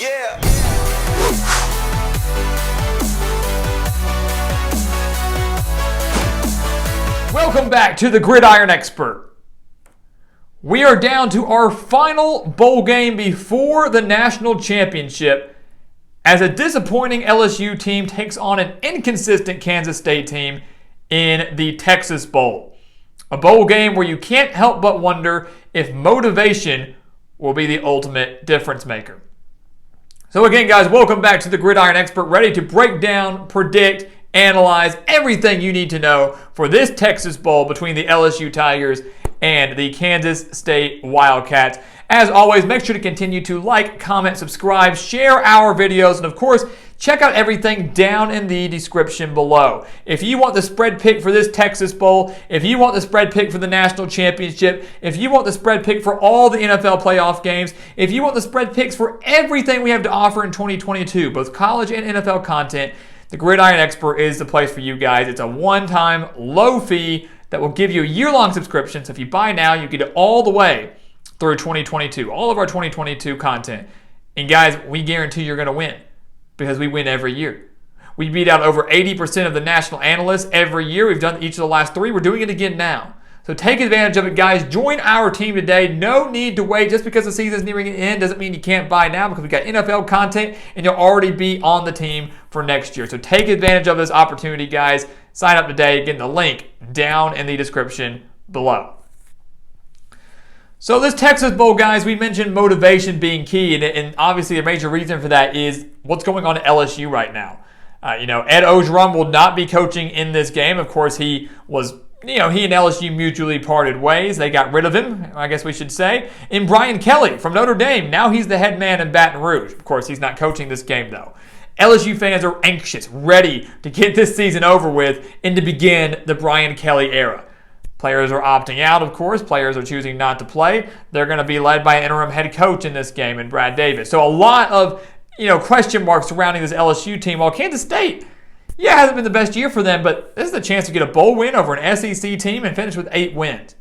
Yeah. Welcome back to the Gridiron Expert. We are down to our final bowl game before the national championship as a disappointing LSU team takes on an inconsistent Kansas State team in the Texas Bowl. A bowl game where you can't help but wonder if motivation will be the ultimate difference maker. So again, guys, welcome back to the Gridiron Expert, ready to break down, predict, analyze everything you need to know for this Texas Bowl between the LSU Tigers and the Kansas State Wildcats. As always, make sure to continue to like, comment, subscribe, share our videos, and of course, check out everything down in the description below. If you want the spread pick for this Texas Bowl, if you want the spread pick for the national championship, if you want the spread pick for all the NFL playoff games, if you want the spread picks for everything we have to offer in 2022, both college and NFL content, the Gridiron Expert is the place for you guys. It's a one-time, low fee that will give you a year-long subscription. So if you buy now, you get it all the way through 2022, all of our 2022 content. And guys, we guarantee you're going to win because we win every year. We beat out over 80% of the national analysts every year. We've done each of the last three. We're doing it again now. So take advantage of it, guys. Join our team today. No need to wait. Just because the season's nearing an end doesn't mean you can't buy now because we've got NFL content and you'll already be on the team for next year. So take advantage of this opportunity, guys. Sign up today. Again, the link down in the description below. So this Texas Bowl, guys, we mentioned motivation being key, and obviously a major reason for that is what's going on at LSU right now. Ed Ogeron will not be coaching in this game. Of course, he and LSU mutually parted ways. They got rid of him, I guess we should say. And Brian Kelly from Notre Dame, now he's the head man in Baton Rouge. Of course, he's not coaching this game, though. LSU fans are anxious, ready to get this season over with and to begin the Brian Kelly era. Players are opting out, of course. Players are choosing not to play. They're going to be led by an interim head coach in this game, in Brad Davis. So a lot of question marks surrounding this LSU team. While Kansas State, it hasn't been the best year for them, but this is a chance to get a bowl win over an SEC team and finish with 8 wins.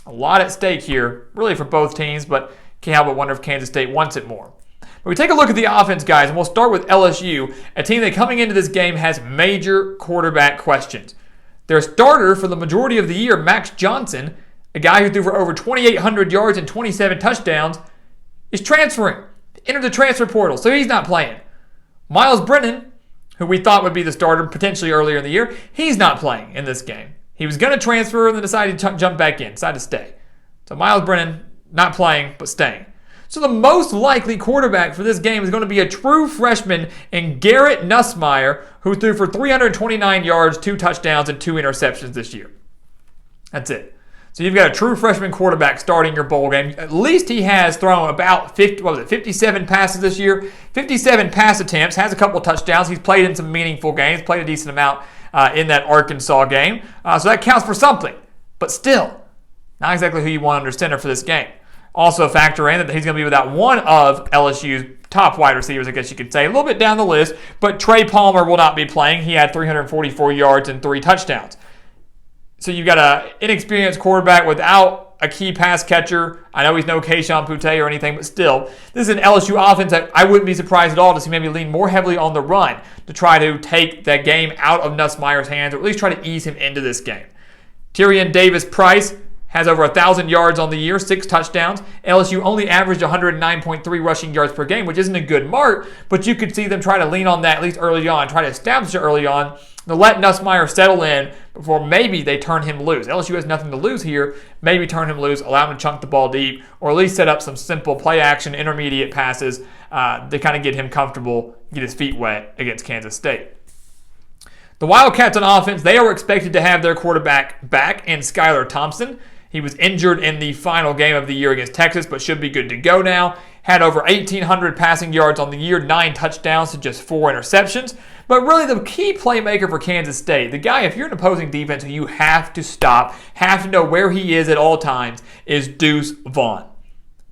A lot at stake here, really, for both teams, but can't help but wonder if Kansas State wants it more. But we take a look at the offense, guys, and we'll start with LSU, a team that coming into this game has major quarterback questions. Their starter for the majority of the year, Max Johnson, a guy who threw for over 2,800 yards and 27 touchdowns, is transferring. Entered the transfer portal, so he's not playing. Miles Brennan, who we thought would be the starter potentially earlier in the year, he's not playing in this game. He was going to transfer and then decided to jump back in, decided to stay. So Miles Brennan not playing, but staying. So the most likely quarterback for this game is going to be a true freshman in Garrett Nussmeier, who threw for 329 yards, 2 touchdowns, and 2 interceptions this year. That's it. So you've got a true freshman quarterback starting your bowl game. At least he has thrown about 57 passes this year, 57 pass attempts, has a couple touchdowns. He's played in some meaningful games, played a decent amount in that Arkansas game. So that counts for something. But still, not exactly who you want under center for this game. Also factor in that he's going to be without one of LSU's top wide receivers, I guess you could say. A little bit down the list, but Trey Palmer will not be playing. He had 344 yards and 3 touchdowns. So you've got an inexperienced quarterback without a key pass catcher. I know he's no Kayshon Boutte or anything, but still, this is an LSU offense that I wouldn't be surprised at all to see maybe lean more heavily on the run to try to take that game out of Nussmeier's hands, or at least try to ease him into this game. Tyrion Davis-Price has over 1,000 yards on the year, 6 touchdowns. LSU only averaged 109.3 rushing yards per game, which isn't a good mark, but you could see them try to lean on that at least early on, try to establish it early on, to let Nussmeier settle in before maybe they turn him loose. LSU has nothing to lose here. Maybe turn him loose, allow him to chunk the ball deep, or at least set up some simple play action, intermediate passes to kind of get him comfortable, get his feet wet against Kansas State. The Wildcats on offense, they are expected to have their quarterback back in Skylar Thompson. He was injured in the final game of the year against Texas, but should be good to go now. Had over 1,800 passing yards on the year, 9 touchdowns to just 4 interceptions. But really the key playmaker for Kansas State, the guy, if you're an opposing defense who you have to stop, have to know where he is at all times, is Deuce Vaughn.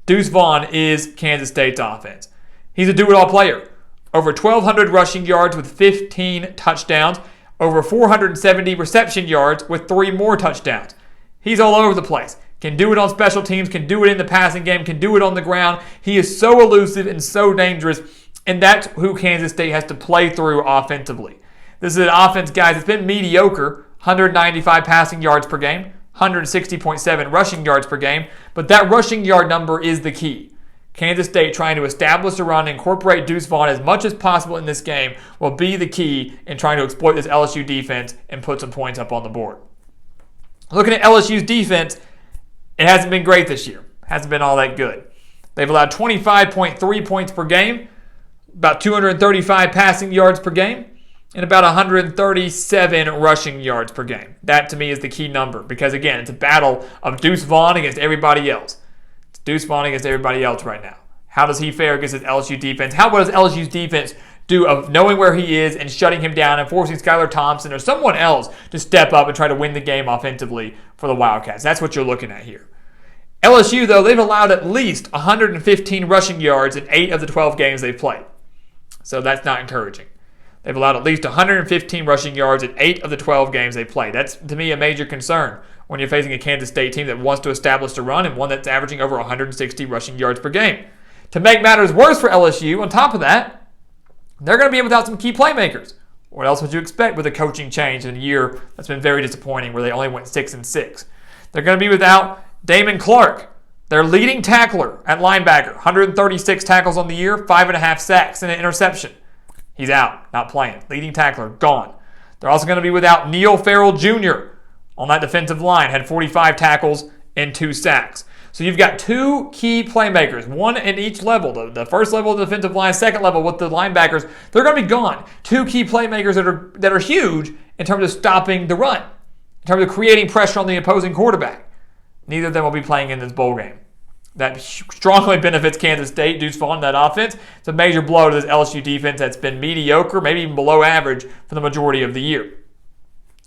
Deuce Vaughn is Kansas State's offense. He's a do-it-all player. Over 1,200 rushing yards with 15 touchdowns. Over 470 reception yards with 3 more touchdowns. He's all over the place. Can do it on special teams, can do it in the passing game, can do it on the ground. He is so elusive and so dangerous. And that's who Kansas State has to play through offensively. This is an offense, guys, it's been mediocre, 195 passing yards per game, 160.7 rushing yards per game, but that rushing yard number is the key. Kansas State trying to establish a run, incorporate Deuce Vaughn as much as possible in this game will be the key in trying to exploit this LSU defense and put some points up on the board. Looking at LSU's defense, it hasn't been great this year. Hasn't been all that good. They've allowed 25.3 points per game, about 235 passing yards per game, and about 137 rushing yards per game. That, to me, is the key number because, again, it's a battle of Deuce Vaughn against everybody else. It's Deuce Vaughn against everybody else right now. How does he fare against his LSU defense? How well does LSU's defense do of knowing where he is and shutting him down and forcing Skylar Thompson or someone else to step up and try to win the game offensively for the Wildcats? That's what you're looking at here. LSU, though, they've allowed at least 115 rushing yards in 8 of the 12 games they've played. So that's not encouraging. They've allowed at least 115 rushing yards in 8 of the 12 games they've played. That's, to me, a major concern when you're facing a Kansas State team that wants to establish a run and one that's averaging over 160 rushing yards per game. To make matters worse for LSU, on top of that, they're going to be without some key playmakers. What else would you expect with a coaching change in a year that's been very disappointing where they only went 6-6? They're going to be without Damon Clark, their leading tackler at linebacker. 136 tackles on the year, 5.5 sacks and an interception. He's out, not playing. Leading tackler, gone. They're also going to be without Neil Farrell Jr. on that defensive line. Had 45 tackles and 2 sacks. So you've got 2 key playmakers, one in each level. The first level of the defensive line, second level with the linebackers. They're going to be gone. 2 key playmakers that are huge in terms of stopping the run, in terms of creating pressure on the opposing quarterback. Neither of them will be playing in this bowl game. That strongly benefits Kansas State. Deuce Vaughn, that offense. It's a major blow to this LSU defense that's been mediocre, maybe even below average for the majority of the year.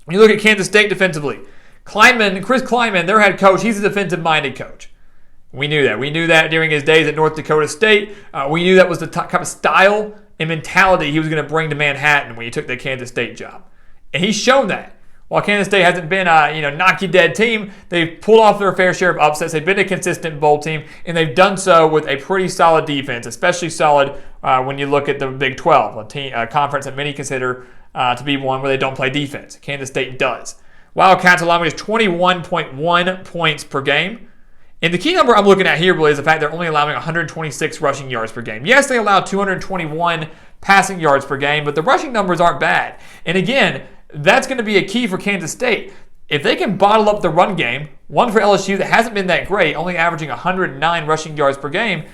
When you look at Kansas State defensively, Chris Klieman, their head coach, he's a defensive-minded coach. We knew that. We knew that during his days at North Dakota State. We knew that was the kind of style and mentality he was going to bring to Manhattan when he took the Kansas State job. And he's shown that. While Kansas State hasn't been a knock-you-dead team, they've pulled off their fair share of upsets. They've been a consistent bowl team, and they've done so with a pretty solid defense, especially solid when you look at the Big 12, a conference that many consider to be one where they don't play defense. Kansas State does. Wildcats allowing just 21.1 points per game. And the key number I'm looking at here really is the fact they're only allowing 126 rushing yards per game. Yes, they allow 221 passing yards per game, but the rushing numbers aren't bad. And again, that's going to be a key for Kansas State. If they can bottle up the run game, one for LSU that hasn't been that great, only averaging 109 rushing yards per game,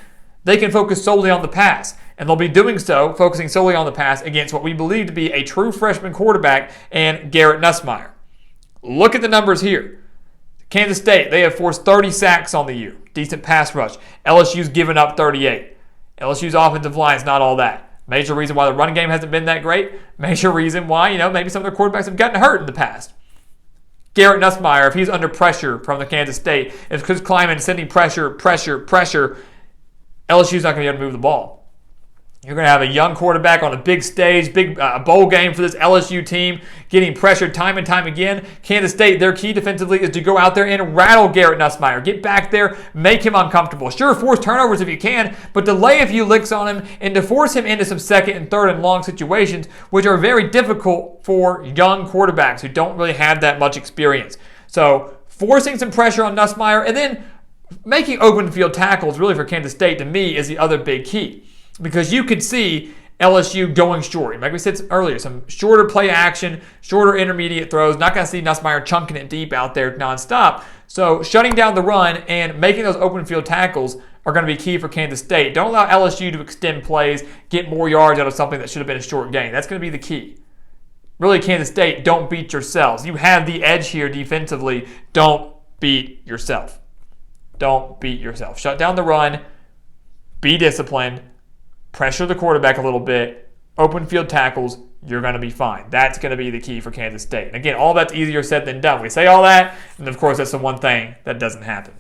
they can focus solely on the pass. And they'll be doing so, focusing solely on the pass against what we believe to be a true freshman quarterback and Garrett Nussmeier. Look at the numbers here. Kansas State, they have forced 30 sacks on the year. Decent pass rush. LSU's given up 38. LSU's offensive line is not all that. Major reason why the run game hasn't been that great. Major reason why, maybe some of their quarterbacks have gotten hurt in the past. Garrett Nussmeier, if he's under pressure from the Kansas State, if Chris Klieman sending pressure, LSU's not going to be able to move the ball. You're going to have a young quarterback on a big stage, big bowl game for this LSU team, getting pressured time and time again. Kansas State, their key defensively is to go out there and rattle Garrett Nussmeier. Get back there, make him uncomfortable. Sure, force turnovers if you can, but delay a few licks on him and to force him into some second and third and long situations, which are very difficult for young quarterbacks who don't really have that much experience. So forcing some pressure on Nussmeier and then making open field tackles really for Kansas State, to me, is the other big key. Because you could see LSU going short. Like we said earlier, some shorter play action, shorter intermediate throws. Not going to see Nussmeier chunking it deep out there nonstop. So shutting down the run and making those open field tackles are going to be key for Kansas State. Don't allow LSU to extend plays, get more yards out of something that should have been a short game. That's going to be the key. Really, Kansas State, don't beat yourselves. You have the edge here defensively. Don't beat yourself. Don't beat yourself. Shut down the run. Be disciplined. Pressure the quarterback a little bit, open field tackles, you're going to be fine. That's going to be the key for Kansas State. And again, all that's easier said than done. We say all that, and of course, that's the one thing that doesn't happen.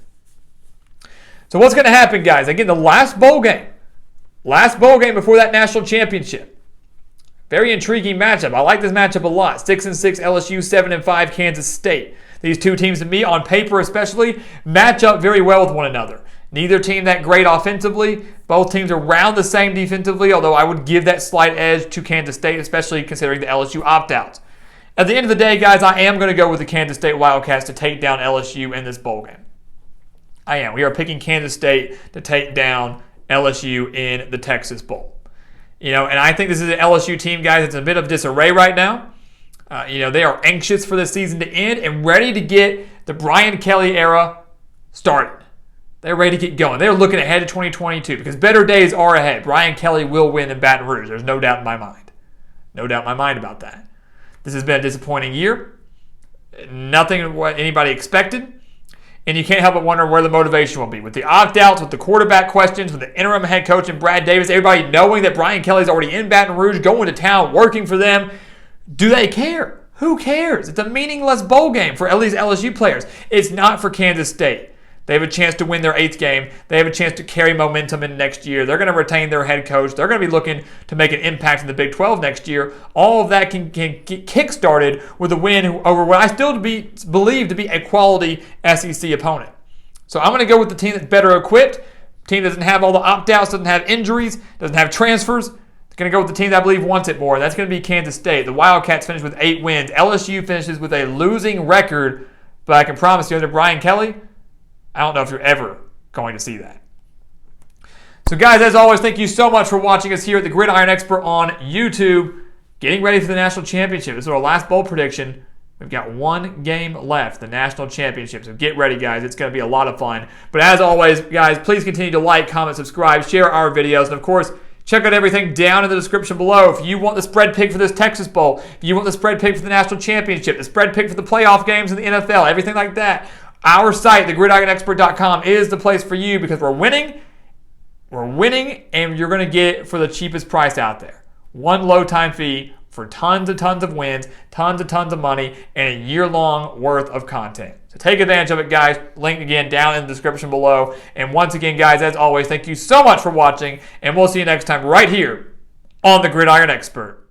So what's going to happen, guys? Again, the last bowl game before that national championship. Very intriguing matchup. I like this matchup a lot. 6-6 LSU, 7-5 Kansas State. These two teams, to me, on paper especially, match up very well with one another. Neither team that great offensively. Both teams are around the same defensively, although I would give that slight edge to Kansas State, especially considering the LSU opt-outs. At the end of the day, guys, I am going to go with the Kansas State Wildcats to take down LSU in this bowl game. I am. We are picking Kansas State to take down LSU in the Texas Bowl. And I think this is an LSU team, guys, it's a bit of disarray right now. They are anxious for the season to end and ready to get the Brian Kelly era started. They're ready to get going. They're looking ahead to 2022 because better days are ahead. Brian Kelly will win in Baton Rouge. There's no doubt in my mind. No doubt in my mind about that. This has been a disappointing year. Nothing what anybody expected. And you can't help but wonder where the motivation will be. With the opt-outs, with the quarterback questions, with the interim head coach and Brad Davis, everybody knowing that Brian Kelly's already in Baton Rouge, going to town, working for them. Do they care? Who cares? It's a meaningless bowl game for at least LSU players. It's not for Kansas State. They have a chance to win their 8th game. They have a chance to carry momentum in next year. They're going to retain their head coach. They're going to be looking to make an impact in the Big 12 next year. All of that can get kick-started with a win over what I still believe to be a quality SEC opponent. So I'm going to go with the team that's better equipped. Team doesn't have all the opt-outs, doesn't have injuries, doesn't have transfers. It's going to go with the team that I believe wants it more, and that's going to be Kansas State. The Wildcats finish with 8 wins. LSU finishes with a losing record, but I can promise you under Brian Kelly, I don't know if you're ever going to see that. So guys, as always, thank you so much for watching us here at the Gridiron Expert on YouTube. Getting ready for the national championship. This is our last bowl prediction. We've got 1 game left, the national championship. So get ready, guys. It's going to be a lot of fun. But as always, guys, please continue to like, comment, subscribe, share our videos. And of course, check out everything down in the description below. If you want the spread pick for this Texas Bowl, if you want the spread pick for the national championship, the spread pick for the playoff games in the NFL, everything like that, our site, thegridironexpert.com, is the place for you because we're winning, and you're going to get it for the cheapest price out there. 1 low time fee for tons and tons of wins, tons and tons of money, and a year-long worth of content. So take advantage of it, guys. Link again down in the description below. And once again, guys, as always, thank you so much for watching, and we'll see you next time right here on The Gridiron Expert.